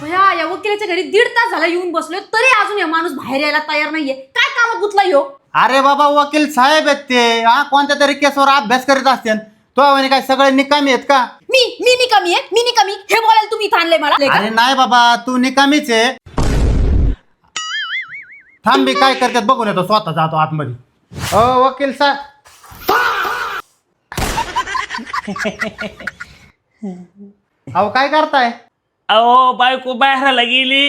या वकिलाच्या घरी 1.5 तास झाला येऊन बसलोय तरी अजून हे माणूस बाहेर यायला तयार नाहीये. काय कामात गुतला ह्यो? अरे बाबा वकील साहेब आहेत ते, कोणत्या तरी केसवर अभ्यास करीत असते. तो म्हणे काय सगळे निकामी आहेत का? मी निकामी आहे, मी निकामी हे बोलायला तुम्ही इथं आणलंय मला? अरे नाही बाबा, तू निकामीच आहे. थांबी काय करतात बघून येतो, स्वतः जातो आतमध्ये. वकील साहेब. अहो काय करताय? अहो बायको बाहेरला गेली,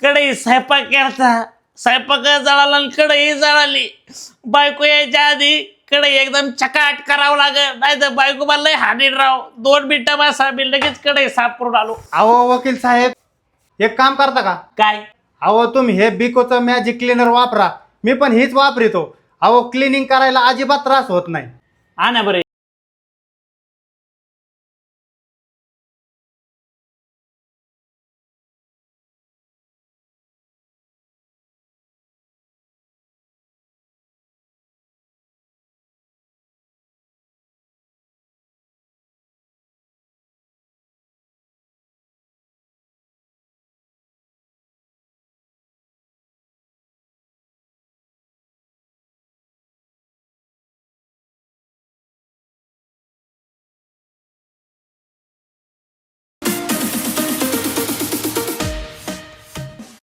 कढई स्वयंपाक करता, स्वयंपाक जळाला आणि कढई जळाली. बायको यायच्या आधी कढई एकदम चकाट करावं लागत, नाही तर बायको मला लय हानीर राव. 2 मिनिटं बसा, मी लगेच कढई साफ करून आलो. अहो वकील साहेब, एक काम करता का? काय? अहो तुम्ही हे बिकोचं मॅजिक क्लीनर वापरा, मी पण हीच वापरितो. अहो क्लिनिंग करायला अजिबात त्रास होत नाही. आणा बरं.